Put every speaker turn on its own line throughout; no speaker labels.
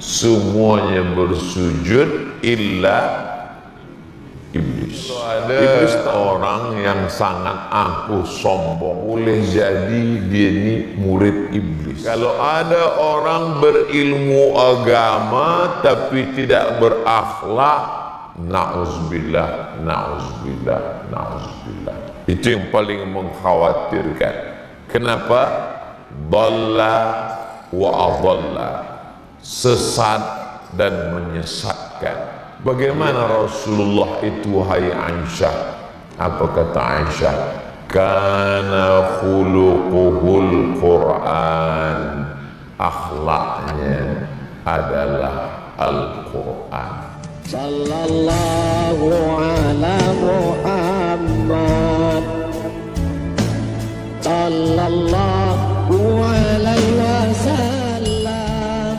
semuanya bersujud illa iblis. Ada iblis orang yang sangat angkuh sombong, boleh jadi dia ini murid iblis. Kalau ada orang berilmu agama tapi tidak berakhlak, na'udzubillah, na'udzubillah, na'udzubillah. Itu yang paling mengkhawatirkan. Kenapa? Dhalla wa adalla, sesat dan menyesatkan. Bagaimana Rasulullah itu, hai Aisyah? Apa kata Aisyah? Kana khuluquhul Quran, akhlaknya adalah Al-Quran.
Sallallahu ala Muhammad, sallallahu alaihi wasallam.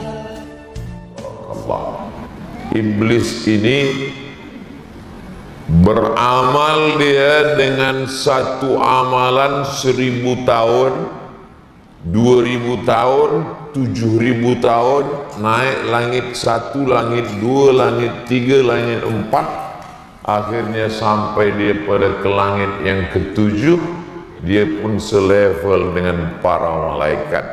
Allah. Iblis ini beramal dia dengan satu amalan 1000 tahun, 2000 tahun, 7000 tahun, naik langit 1, langit 2, langit 3, langit 4, akhirnya sampai dia pada ke langit yang ke-7, dia pun selevel dengan para malaikat.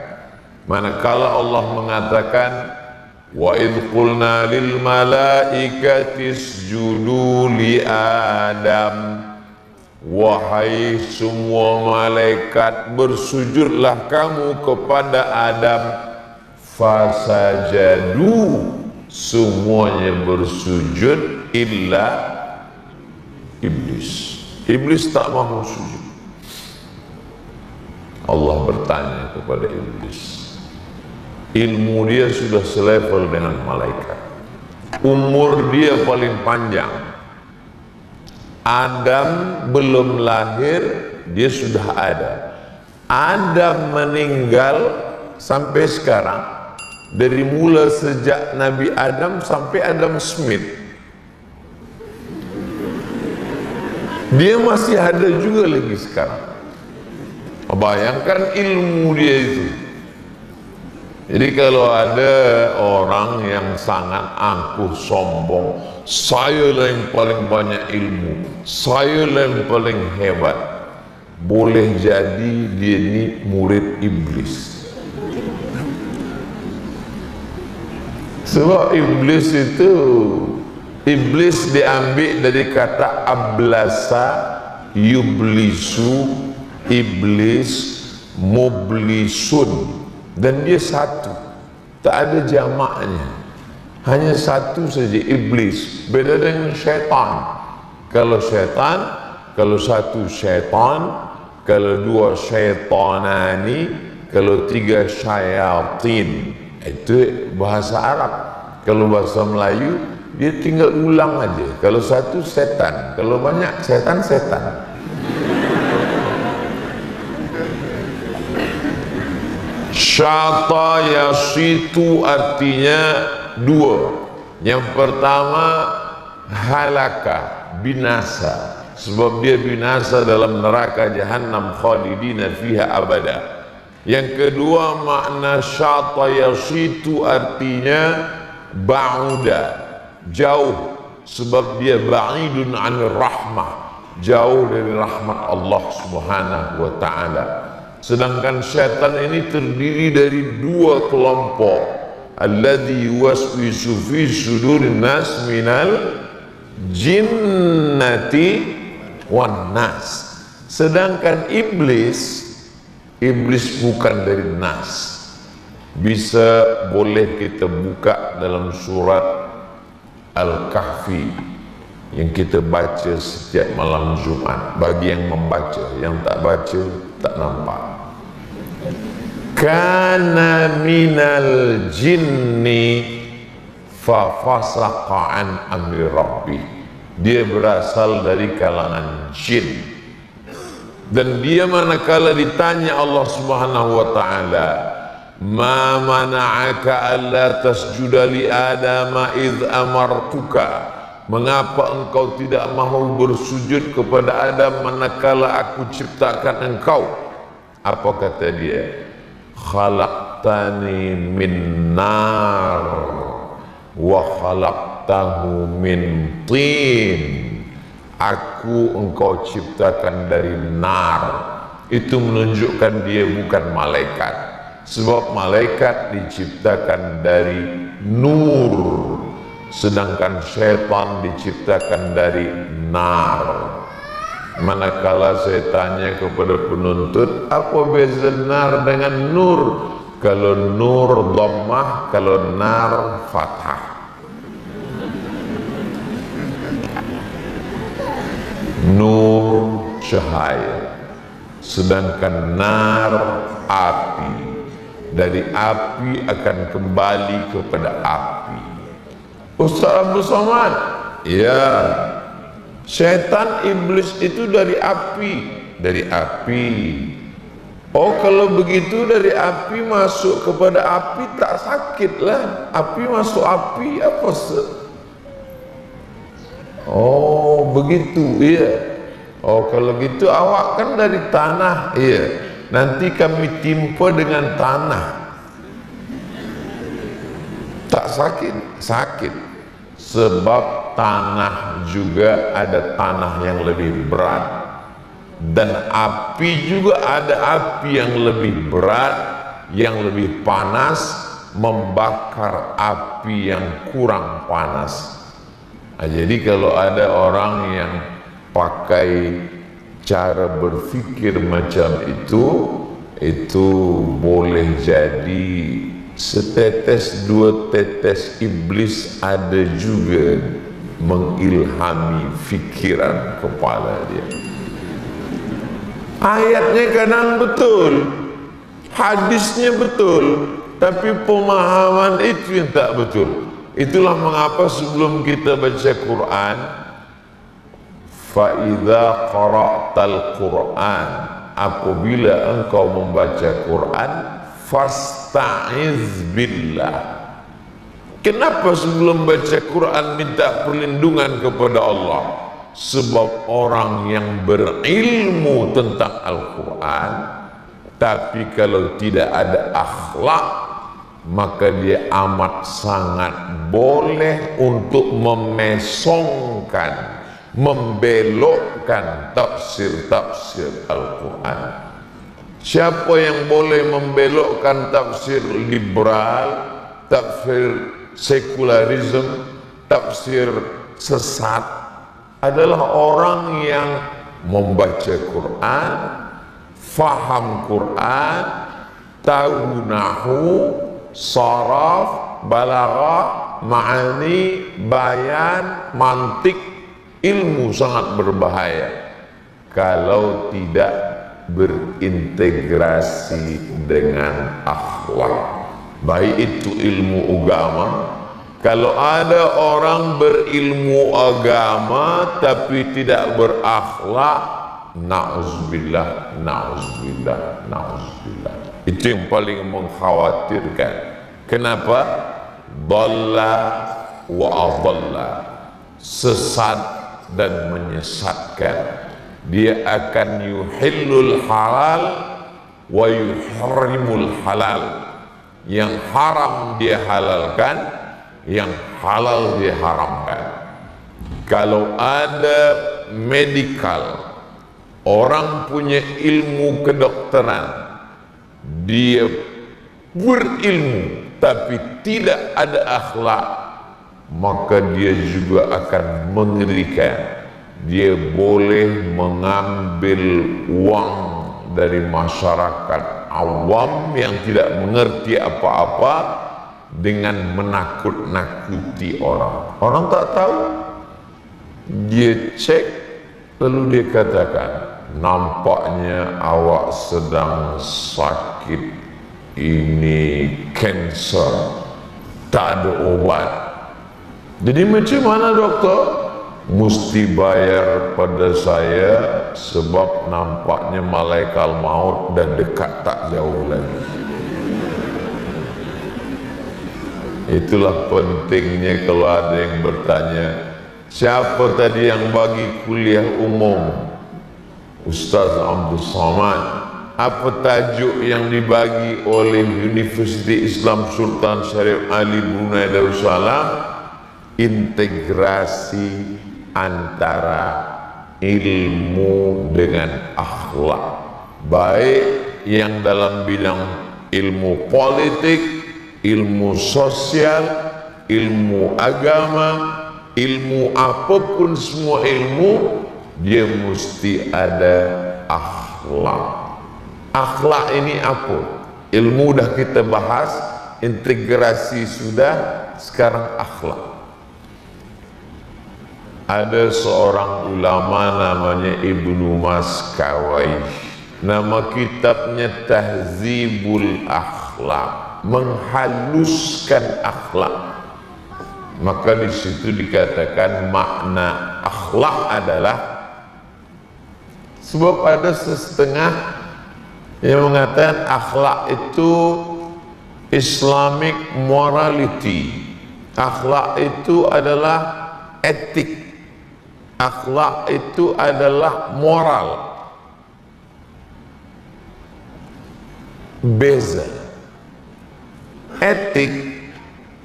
Manakala Allah mengatakan, wa idh qulna lil malaikati isjudu li Adam, wahai semua malaikat bersujudlah kamu kepada Adam, fasajadu, semuanya bersujud illa iblis. Iblis tak mahu sujud. Allah bertanya kepada iblis, ilmu dia sudah selevel dengan malaikat, umur dia paling panjang, Adam belum lahir dia sudah ada. Adam meninggal sampai sekarang, dari mula sejak Nabi Adam sampai Adam Smith, dia masih ada juga lagi sekarang. Bayangkan ilmu dia itu. Jadi kalau ada orang yang sangat angkuh sombong, saya lah yang paling banyak ilmu, saya lah yang paling hebat, boleh jadi dia ini murid iblis. Sebab iblis itu, iblis diambil dari kata ablasa, yublisu, iblis, mublisun. Dan dia satu, tak ada jamaknya, hanya satu saja, iblis. Beda dengan syaitan. Kalau syaitan, kalau satu syaitan, kalau dua syaitanani, kalau tiga syayatin, itu bahasa Arab. Kalau bahasa Melayu dia tinggal ulang aja. Kalau satu setan, kalau banyak setan. Syata yasitu artinya dua. Yang pertama halaka, binasa, sebab dia binasa dalam neraka jahanam khalidina fiha abada. Yang kedua makna syata yasitu artinya ba'uda, jauh, sebab dia ba'idun 'anir rahmah, jauh dari rahmat Allah Subhanahu wa taala. Sedangkan syaitan ini terdiri dari dua kelompok, alladzi yuwaswisu fi sudurin nas minal jinnati wan nas. Sedangkan iblis bukan dari nas. Bisa boleh kita buka dalam surat Al-Kahfi yang kita baca setiap malam Jumat, bagi yang membaca, yang tak baca tak nampak. Kana minal jinni fa fasaqa an amri rabbi, dia berasal dari kalangan jin. Dan dia manakala ditanya Allah Subhanahu wa taala, ma mana'aka alla tasjuda li adama idh amartuka, mengapa engkau tidak mahu bersujud kepada Adam manakala aku ciptakan engkau? Apa kata dia? Khalaqtani min nar wa khalaqtahu min tin, aku engkau ciptakan dari nar. Itu menunjukkan dia bukan malaikat, sebab malaikat diciptakan dari nur, sedangkan syaitan diciptakan dari nar. Manakala saya tanya kepada penuntut, apa beza nar dengan nur? Kalau nur dhammah, kalau nar fathah. Nur cahaya, sedangkan nar api. Dari api akan kembali kepada api. Ustaz Abdul Somad, ya, syaitan iblis itu dari api. Dari api. Oh, kalau begitu dari api masuk kepada api tak sakit lah. Api masuk api apa Oh, begitu, iya. Oh, kalau gitu awak kan dari tanah, iya. Nanti kami timpa dengan tanah. Tak sakit? Sakit. Sebab tanah juga ada tanah yang lebih berat. Dan api juga ada api yang lebih berat, yang lebih panas, membakar api yang kurang panas. Nah, jadi kalau ada orang yang pakai cara berfikir macam itu boleh jadi setetes dua tetes iblis ada juga mengilhami fikiran kepala dia. Ayatnya kadang betul, hadisnya betul, tapi pemahaman itu yang tak betul. Itulah mengapa sebelum kita baca Quran, fa idza qara'tal Quran, apabila engkau membaca Quran, fasta'iz billah. Kenapa sebelum baca Quran minta perlindungan kepada Allah? Sebab orang yang berilmu tentang Al-Quran, tapi kalau tidak ada akhlak, maka dia amat sangat boleh untuk memesongkan, membelokkan tafsir-tafsir Al-Quran. Siapa yang boleh membelokkan tafsir liberal, tafsir sekularisme, tafsir sesat, adalah orang yang membaca Quran, faham Quran, tahu nahwu, saraf, balaghah, ma'ani, bayan, mantik. Ilmu sangat berbahaya kalau tidak berintegrasi dengan akhlak, baik itu ilmu agama. Kalau ada orang berilmu agama tapi tidak berakhlak, na'udzubillah, na'udzubillah, na'udzubillah. Itu yang paling mengkhawatirkan. Kenapa? Dhalla wa adalla, sesat dan menyesatkan. Dia akan yuhillul halal wa yuharrimul halal. Yang haram dia halalkan, yang halal dia haramkan. Kalau ada medikal, orang punya ilmu kedokteran, dia berilmu tapi tidak ada akhlak, maka dia juga akan mengerikan. Dia boleh mengambil uang dari masyarakat awam yang tidak mengerti apa-apa dengan menakut-nakuti orang. Orang tak tahu, dia cek, lalu dia katakan, nampaknya awak sedang sakit, ini kanser, tak ada obat. Jadi macam mana doktor? Mesti bayar pada saya sebab nampaknya malaikat maut dah dekat tak jauh lagi. Itulah pentingnya kalau ada yang bertanya, siapa tadi yang bagi kuliah umum? Ustaz Abdul Somad. apa tajuk yang dibagi oleh Universiti Islam Sultan Syarif Ali Brunei Darussalam? Integrasi antara ilmu dengan akhlak, baik yang dalam bidang ilmu politik, ilmu sosial, ilmu agama, ilmu apapun, semua ilmu dia mesti ada akhlak. Akhlak ini apa? Ilmu dah kita bahas, integrasi sudah, sekarang akhlak. Ada seorang ulama namanya Ibnu Maskawai. Nama kitabnya Tahzibul Akhlak, menghaluskan akhlak. Maka di situ dikatakan makna akhlak adalah, sebab ada setengah yang mengatakan akhlak itu Islamic morality, akhlak itu adalah etik, akhlak itu adalah moral. Beza. Etik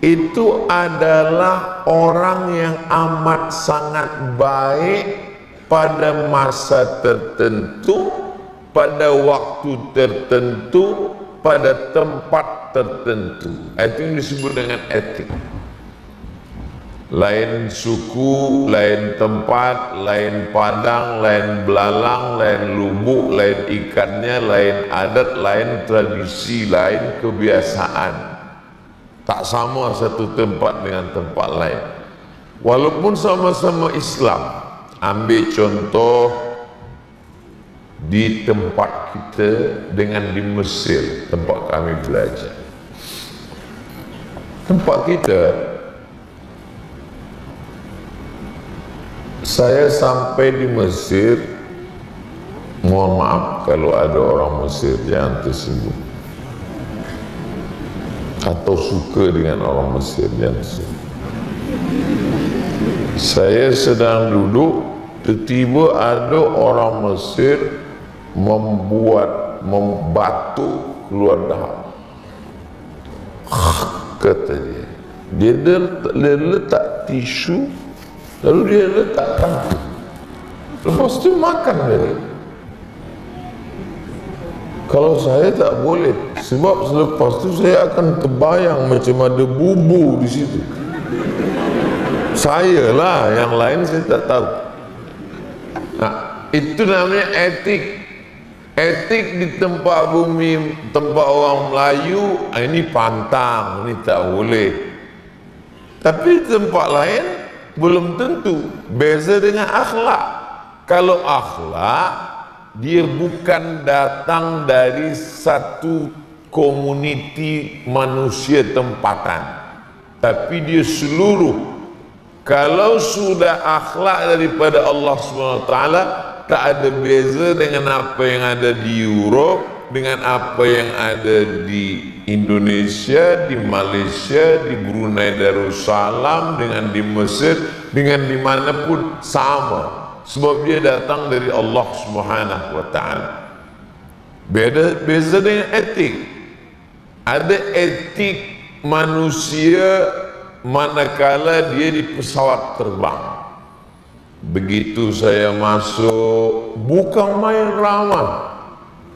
itu adalah orang yang amat sangat baik pada masa tertentu, pada waktu tertentu, pada tempat tertentu. Itu yang disebut dengan etik. Lain suku, lain tempat, lain padang, lain belalang, lain lubuk, lain ikannya, lain adat, lain tradisi, lain kebiasaan. Tak sama satu tempat dengan tempat lain. Walaupun sama-sama Islam. Ambil contoh di tempat kita dengan di Mesir, tempat kami belajar. Tempat kita, saya sampai di Mesir, mohon maaf kalau ada orang Mesir yang tersinggung atau suka dengan orang Mesir yang tersinggung. Saya sedang duduk, tiba-tiba ada orang Mesir membatu keluar dahak. Kata dia letak tisu, lalu dia letakkan, lepas itu makan dia. Kalau saya tak boleh, sebab selepas itu saya akan terbayang macam ada bubu di situ. Saya lah, yang lain saya tak tahu. Nah, itu namanya etik. Etik di tempat bumi, tempat orang Melayu, ini pantang, ini tak boleh. Tapi di tempat lain belum tentu. Beza dengan akhlak. Kalau akhlak, dia bukan datang dari satu komuniti manusia tempatan, tapi dia seluruh. Kalau sudah akhlak daripada Allah SWT, tak ada beza dengan apa yang ada di Europe, dengan apa yang ada di Indonesia, di Malaysia, di Brunei Darussalam, dengan di Mesir, dengan dimanapun sama. Sebab dia datang dari Allah SWT. Beza dengan etik. Ada etik manusia manakala dia di pesawat terbang. Begitu saya masuk, bukan main ramah.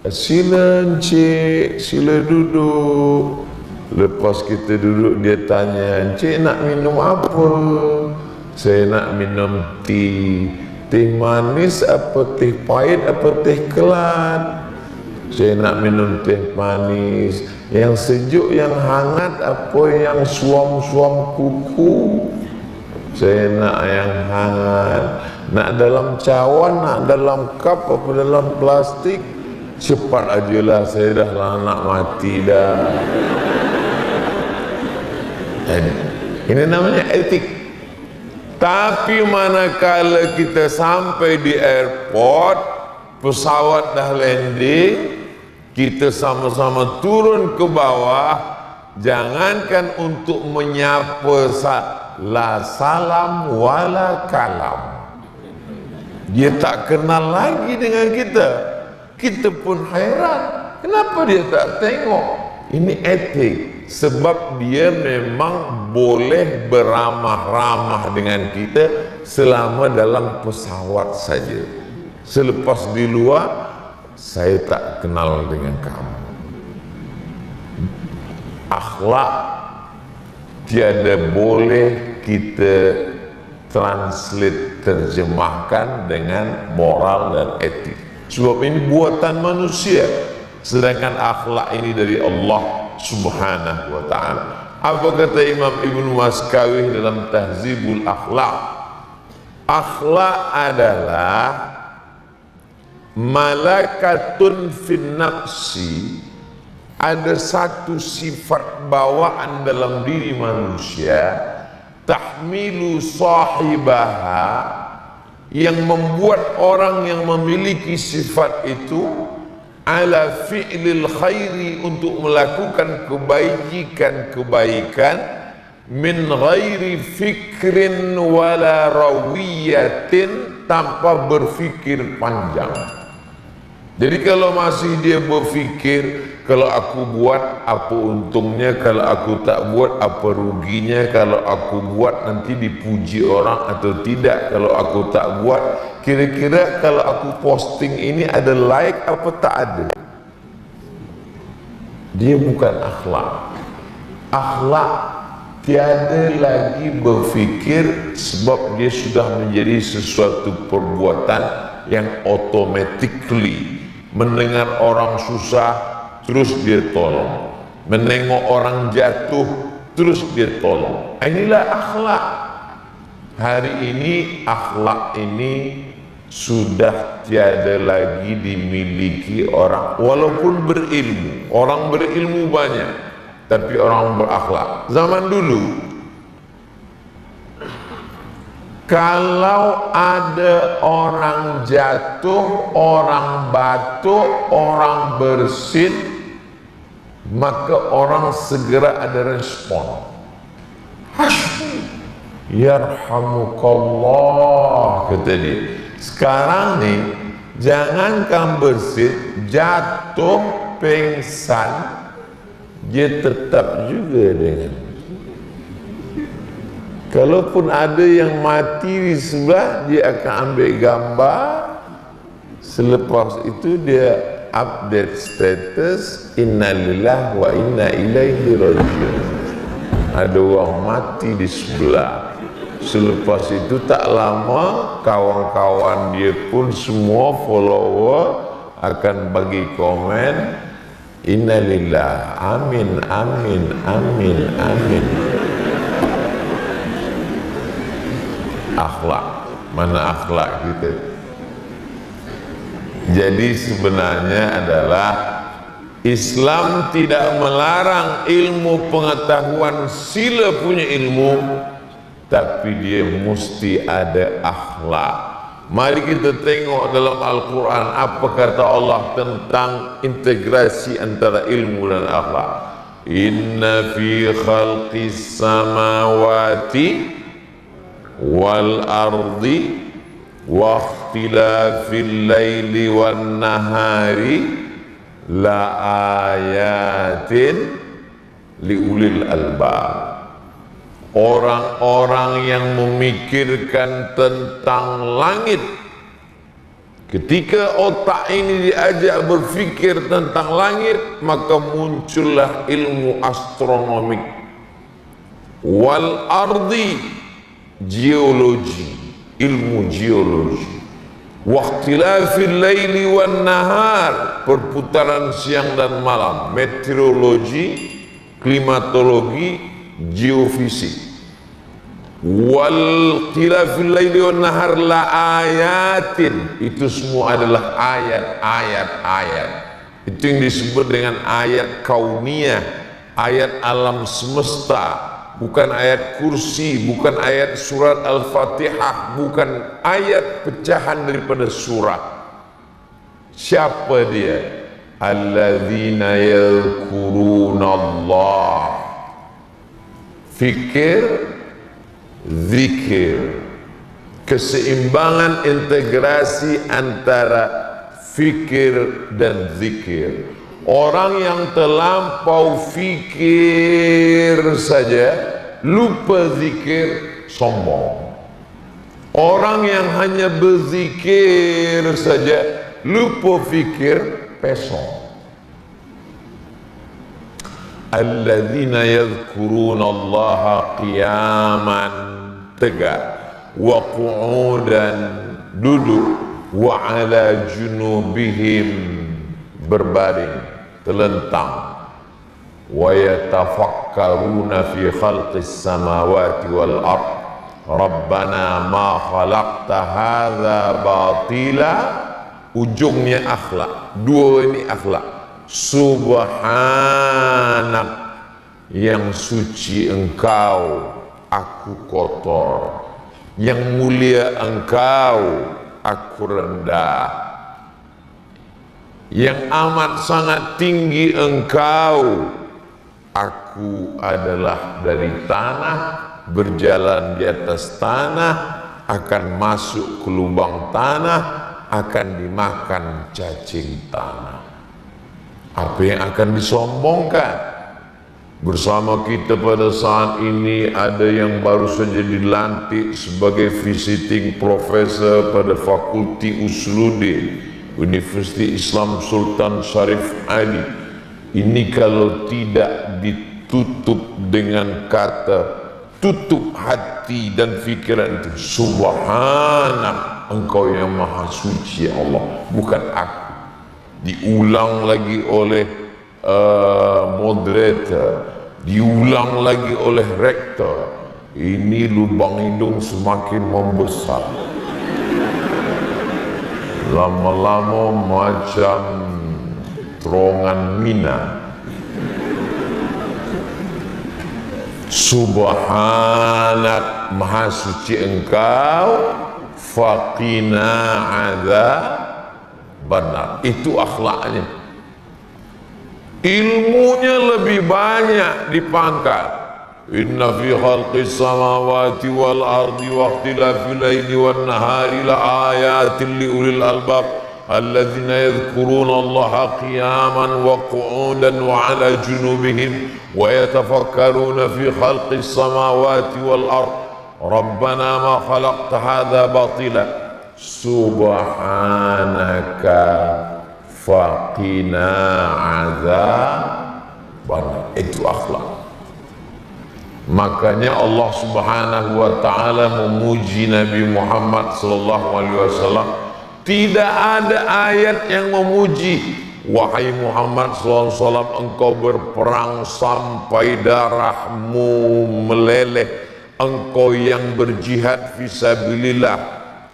Sila encik, sila duduk. Lepas kita duduk, dia tanya, encik nak minum apa? Saya nak minum teh. Teh manis apa teh pahit apa teh kelat? Saya nak minum teh manis. Yang sejuk, yang hangat, apa yang suam-suam kuku? Saya nak yang hangat. Nak dalam cawan, nak dalam kap, apa dalam plastik? Cepat ajalah, saya dah nak mati dah. Ini namanya etik. Tapi manakala kita sampai di airport, pesawat dah landing, kita sama-sama turun ke bawah, jangankan untuk menyapa, la salam wala kalam. Dia tak kenal lagi dengan kita. Kita pun heran, kenapa dia tak tengok? Ini etik, sebab dia memang boleh beramah-ramah dengan kita selama dalam pesawat saja. Selepas di luar, saya tak kenal dengan kamu. Akhlak tiada boleh kita translate, terjemahkan dengan moral dan etik. Sebab ini buatan manusia, sedangkan akhlak ini dari Allah Subhanahu wa ta'ala. Apa kata Imam Ibnu Maskawih dalam Tahzibul Akhlaq? Akhlak adalah malakatun fin nafsi, ada satu sifat bawaan dalam diri manusia, tahmilu sahibaha, yang membuat orang yang memiliki sifat itu ala fi'lil khairi, untuk melakukan kebaikan min ghairi fikrin wala rawiyatin, tanpa berfikir panjang. Jadi kalau masih dia berfikir, kalau aku buat apa untungnya, kalau aku tak buat apa ruginya, kalau aku buat nanti dipuji orang atau tidak, kalau aku tak buat kira-kira kalau aku posting ini ada like apa tak ada. Dia bukan akhlak. Akhlak tiada lagi berfikir, sebab dia sudah menjadi sesuatu perbuatan yang automatically. Mendengar orang susah, terus dia tolong. Menengok orang jatuh, terus dia tolong. Inilah akhlak. Hari ini akhlak ini sudah tiada lagi dimiliki orang, walaupun berilmu. Orang berilmu banyak, tapi orang berakhlak. Zaman dulu, kalau ada orang jatuh, orang batuk, orang bersin, maka orang segera ada respon. Yarhamukallah, kata dia. Sekarang nih, jangankan bersin, jatuh, pingsan, dia tetap juga dengan. Kalaupun ada yang mati di sebelah, dia akan ambil gambar. Selepas itu dia update status, innalillahi wa inna ilaihi rajiun. Ada orang mati di sebelah. Selepas itu tak lama, kawan-kawan dia pun semua follower akan bagi komen, innalillahi, amin, amin, amin, amin. Akhlak, mana akhlak kita? Jadi sebenarnya adalah Islam tidak melarang ilmu pengetahuan, sila punya ilmu, tapi dia mesti ada akhlak. Mari kita tengok dalam Al-Quran apa kata Allah tentang integrasi antara ilmu dan akhlak. Inna fi khalqis samawati wal ardi wa ikhtilafil laili wan nahari la ayatin li ulil albab. Orang-orang yang memikirkan tentang langit, ketika otak ini diajak berfikir tentang langit, maka muncullah ilmu astronomik. Wal ardi, geologi, ilmu geologi. Waqtilafil laili wan nahar, perputaran siang dan malam, meteorologi, klimatologi, geofisik. Wal khilafil laili wan nahar la ayatin, itu semua adalah ayat. Itu yang disebut dengan ayat kauniyah, ayat alam semesta. Bukan ayat kursi, bukan ayat surat Al-Fatihah, bukan ayat pecahan daripada surah. Siapa dia? Alladzina yadhkuruna Allah. Fikir, zikir, keseimbangan integrasi antara fikir dan zikir. Orang yang terlampau fikir saja, lupa zikir, sombong. Orang yang hanya berzikir saja, lupa fikir, pesong. Alladzina yadhkuruna Allaha qiyaman, tegak, wa qu'udan, duduk, wa ala junubihim, berbaring, telentang, wa yatafakkaruna fi khalqis samawati wal ard, Rabbana ma khalaqta hadza batila. Ujungnya akhlak, dua ini akhlak. Subhanak, yang suci engkau, aku kotor. Yang mulia engkau, aku rendah. Yang amat sangat tinggi engkau, aku adalah dari tanah, berjalan di atas tanah, akan masuk ke lubang tanah, akan dimakan cacing tanah. Apa yang akan disombongkan? Bersama kita pada saat ini ada yang baru saja dilantik sebagai visiting professor pada Fakulti Usuluddin Universiti Islam Sultan Syarif Ali. Ini kalau tidak ditutup dengan kata tutup hati dan fikiran itu, Subhanak, engkau yang maha suci Allah, bukan aku. Diulang lagi oleh moderator, diulang lagi oleh rektor. Ini lubang hidung semakin membesar, lama-lama macam terowongan Mina. Subhanak, maha suci engkau, faqina adzabannar. Itu akhlaknya. Ilmunya lebih banyak dipangkat. Inna fi khalqis samawati wal ardi wa ikhtilafil laili wan nahari la ayatin li ulil albab alladzina yadhkuruna Allaha qiyaman wa qu'udan wa 'ala junubihim wa yatafakkaruna fi khalqis samawati wal ard rabbana ma khalaqta hadza batila subhanaka faqina 'adzabannar. Itu akhlak. Makanya Allah Subhanahu wa taala memuji Nabi Muhammad sallallahu alaihi wasallam. Tidak ada ayat yang memuji, wahai Muhammad sallallahu alaihi wasallam, engkau berperang sampai darahmu meleleh, engkau yang berjihad fisabilillah,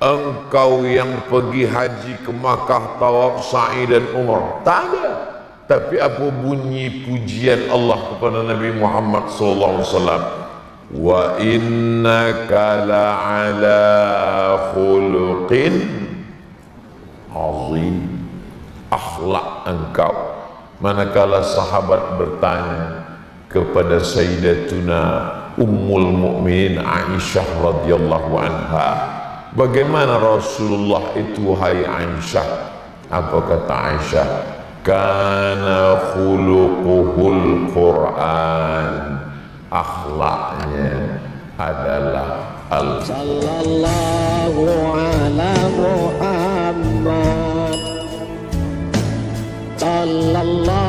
engkau yang pergi haji ke Makkah, tawaf, sa'i dan umrah. Tak ada. Tapi apa bunyi pujian Allah kepada Nabi Muhammad sallallahu alaihi wasallam? Wa innaka la'ala khuluqin azim. Akhlak engkau. Manakala sahabat bertanya kepada Sayyidatuna Ummul Mukminin Aisyah radhiyallahu anha, bagaimana Rasulullah itu, hai Aisyah? Apa kata Aisyah? Kana khuluquhul Quran, akhlaknya adalah Al-Quran.
Sallallahu ala Muhammad, sallallahu